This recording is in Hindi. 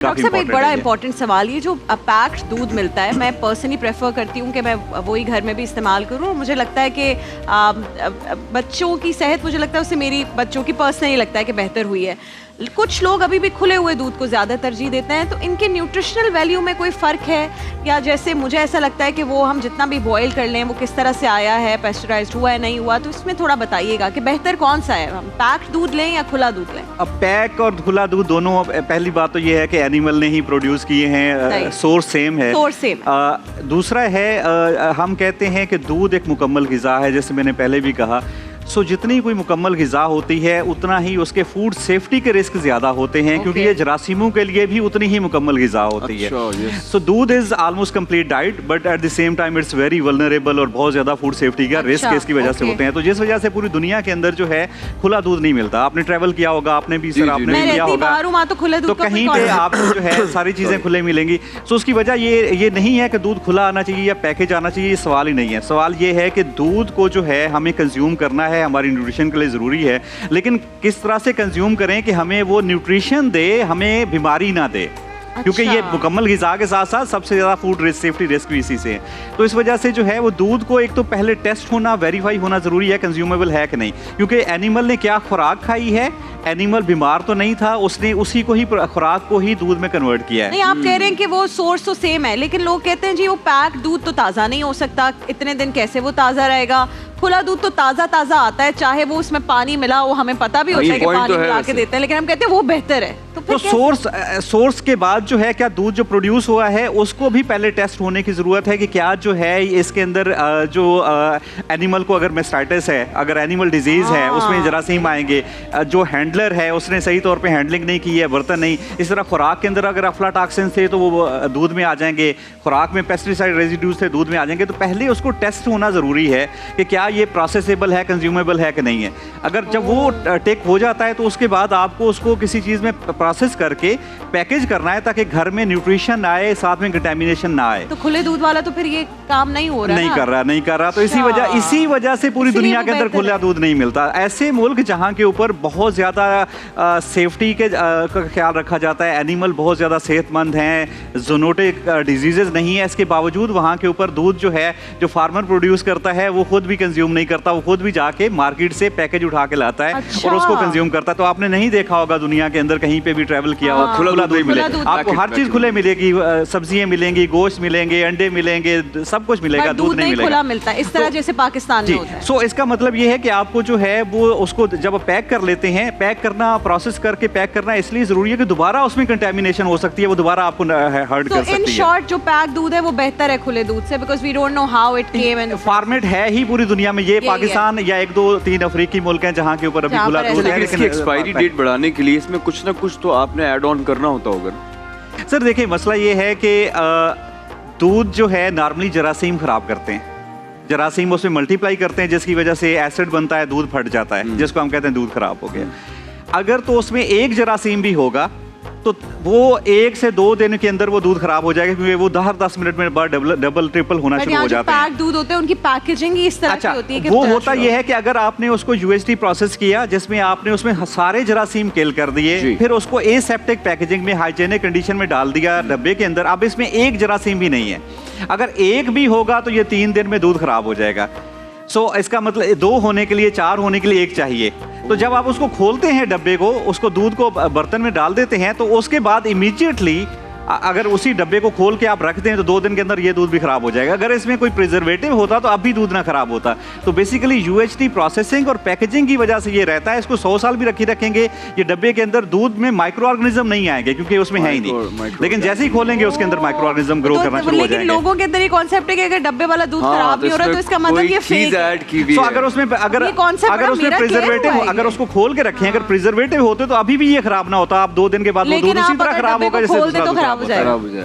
डॉक्टर साहब, एक बड़ा इंपॉर्टेंट सवाल, ये जो पैक्ड दूध मिलता है, मैं पर्सनली प्रेफर करती हूँ कि मैं वही घर में भी इस्तेमाल करूँ। और मुझे लगता है कि बच्चों की सेहत, मुझे लगता है उससे मेरी बच्चों की पर्सनली लगता है कि बेहतर हुई है। कुछ लोग अभी भी खुले हुए दूध को ज़्यादा तरजीह देते हैं, तो इनके न्यूट्रिशनल वैल्यू में कोई फ़र्क है? या जैसे मुझे ऐसा लगता है कि वो हम जितना भी बॉयल कर लें, वो किस तरह से आया है, पेस्चराइज्ड हुआ है नहीं हुआ, तो इसमें थोड़ा बताइएगा कि बेहतर कौन सा है, हम पैक्ड दूध लें या खुला दूध लें? अब पैक और खुला दूध दोनों, पहली बात तो ये है कि एनिमल ने ही प्रोड्यूस किए हैं, सोर्स सेम है। दूसरा है, हम कहते हैं कि दूध एक मुकम्मल ग़िज़ा है, जैसे मैंने पहले भी कहा। सो जितनी कोई मुकम्मल ग़िज़ा होती है, उतना ही उसके फूड सेफ्टी के रिस्क ज़्यादा होते हैं, क्योंकि ये जरासीमों के लिए भी उतनी ही मुकम्मल ग़िज़ा होती है। सो दूध is almost complete diet, but at the same time it's very vulnerable, और बहुत ज़्यादा फूड सेफ्टी का रिस्क इसकी वजह से होते हैं। तो जिस वजह से पूरी दुनिया के अंदर जो है खुला दूध नहीं मिलता। आपने ट्रैवल किया होगा, आपने भी सर आपने भी किया होगा, तो कहीं पे आपको जो है सारी चीज़ें खुले मिलेंगी। सो उसकी वजह ये नहीं है कि दूध खुला आना चाहिए या पैकेज आना चाहिए, ये सवाल ही नहीं है। सवाल ये है कि दूध को जो है हमें कंज्यूम करना है, हमारी न्यूट्रिशन के लिए ज़रूरी है, लेकिन किस तरह से कंज्यूम करें कि हमें वो न्यूट्रिशन दे, हमें बीमारी ना दे। क्योंकि ये मुकम्मल ग़िज़ा के साथ साथ सबसे ज़्यादा फूड रिस्क, सेफ्टी रिस्क भी इसी से है। तो इस वजह से जो है वो दूध को एक तो पहले टेस्ट होना, वेरीफाई होना ज़रूरी है, कंज्यूमेबल है कि नहीं। क्योंकि एनिमल ने क्या खुराक खाई है, एनिमल बीमार तो नहीं था, उसने उसी को ही, खुराक को ही दूध में कन्वर्ट किया है। नहीं, आप कह रहे हैं कि वो सोर्स तो सेम है, लेकिन लोग कहते हैं जी वो पैक दूध तो ताज़ा नहीं हो सकता, इतने दिन कैसे वो ताज़ा रहेगा। खुला दूध तो ताज़ा ताज़ा आता है, चाहे वो उसमें पानी मिला हो, हमें पता भी होता है कि पानी मिला के देते हैं, लेकिन हम कहते हैं वो बेहतर है। तो सोर्स के बाद जो है, क्या दूध जो प्रोड्यूस हुआ है उसको भी पहले टेस्ट होने की ज़रूरत है कि क्या जो है इसके अंदर जो एनिमल को अगर मेस्टाइटिस है, अगर एनिमल डिजीज़ है, उसमें जरासीम आएंगे, जो हैंडलर है उसने सही तौर पे हैंडलिंग नहीं की है, बर्तन नहीं। इस तरह खुराक के अंदर अगर अफ्लाटॉक्सिन थे तो वो दूध में आ जाएंगे, खुराक में पेस्टिसाइड रेजिड्यूज थे दूध में आ जाएंगे। तो पहले उसको टेस्ट होना ज़रूरी है कि क्या ये प्रोसेसेबल है, कंज्यूमेबल है कि नहीं है। अगर जब वो टेक हो जाता है तो उसके बाद आपको उसको किसी चीज़ में प्रोसेस करके पैकेज करना है, ताकि घर में न्यूट्रिशन आए, साथ में कंटेमिनेशन ना आए। तो खुले दूध वाला तो फिर ये काम नहीं हो रहा, नहीं कर रहा। तो इसी वजह से पूरी दुनिया के अंदर खुला दूध नहीं मिलता। ऐसे मुल्क जहाँ के ऊपर बहुत ज़्यादा सेफ्टी के का ख्याल रखा जाता है, एनिमल बहुत ज़्यादा सेहतमंद हैं, ज़ूनोटिक डिजीज़ नहीं है, इसके बावजूद वहाँ के ऊपर दूध जो है, जो फार्मर प्रोड्यूस करता है, वो खुद भी कंज्यूम नहीं करता, वो खुद भी जाके मार्केट से पैकेज उठा के लाता है और उसको कंज्यूम करता है। तो आपने नहीं देखा होगा दुनिया के अंदर कहीं पे भी ट्रैवल किया होगा, खुला दूध मिलेगा आपको, हर चीज़ खुले मिलेगी, सब्जियां मिलेंगी, गोश्त मिलेंगे, अंडे मिलेंगे, सब कुछ मिलेगा, दूध नहीं मिलेगा। खुला मिलता है इस तरह जैसे पाकिस्तान में होता है। सो इसका मतलब ये है कि आपको जो है वो उसको जब पैक कर लेते हैं, पैक करना, प्रोसेस करके पैक करना इसलिए जरूरी है कि दोबारा उसमें कंटेमिनेशन हो सकती है, वो दोबारा आपको हर्ट कर सकती है। इन शॉर्ट जो पैक दूध है वो बेहतर है खुले दूध से, because we don't know how it came and format है ही पूरी दुनिया में, ये पाकिस्तान या 1 2 3 अफ्रीकी मुल्क हैं जहाँ के ऊपर अभी खुला दूध है। लेकिन एक्सपायरी डेट बढ़ाने के लिए इसमें कुछ ना कुछ तो आपने ऐड ऑन करना होता होगा। सर देखिए, मसला ये है कि दूध जो है नॉर्मली जरासीम खराब करते हैं, जरासीम उसमें मल्टीप्लाई करते हैं, जिसकी वजह से एसिड बनता है, दूध फट जाता है, जिसको हम कहते हैं दूध खराब हो गया। अगर तो उसमें एक जरासीम भी होगा तो वो 1 से 2 दिन के अंदर वो दूध खराब हो जाएगा, क्योंकि वो 10 मिनट में डबल ट्रिपल होना शुरू हो जाता है। पैक दूध होते हैं उनकी पैकेजिंग ही इस तरह की होती है कि वो होता ये है कि अगर आपने उसको यूएसडी प्रोसेस किया, जिसमें आपने उसमें सारे जरासीम किल कर दिए, फिर उसको एसेप्टिक पैकेजिंग में हाइजीनिक कंडीशन में डाल दिया डब्बे के अंदर, अब इसमें एक जरासीम भी नहीं है। अगर एक भी होगा तो ये 3 दिन में दूध खराब हो जाएगा। सो इसका मतलब 2 होने के लिए, 4 होने के लिए 1 चाहिए। तो जब आप उसको खोलते हैं डब्बे को, उसको दूध को बर्तन में डाल देते हैं, तो उसके बाद इमीडिएटली अगर उसी डब्बे को खोल के आप रखते हैं तो 2 दिन के अंदर ये दूध भी खराब हो जाएगा। अगर इसमें कोई प्रिजर्वेटिव होता तो अब भी दूध ना खराब होता। तो बेसिकली यूएचटी प्रोसेसिंग और पैकेजिंग की वजह से ये रहता है। इसको 100 साल भी रखेंगे, ये डब्बे के अंदर दूध में माइक्रो ऑर्गेनिज्म नहीं आएंगे, क्योंकि उसमें है ही नहीं। लेकिन जैसे ही खोलेंगे उसके अंदर माइक्रो ऑर्गेनिज्म ग्रो करना शुरू हो जाएंगे। लोगों के अंदर ये कॉन्सेप्ट है कि अगर डब्बे वाला दूध खराब नहीं हो रहा तो इसका मतलब ये फेक है। तो अगर उसमें प्रिजर्वेटिव, अगर उसको खोल के रखें, अगर प्रिजर्वेटिव होते तो अभी भी ये खराब ना होता। आप 2 दिन के बाद वो दूध उसी तरह खराब होगा जैसे खराब हो जाएगा।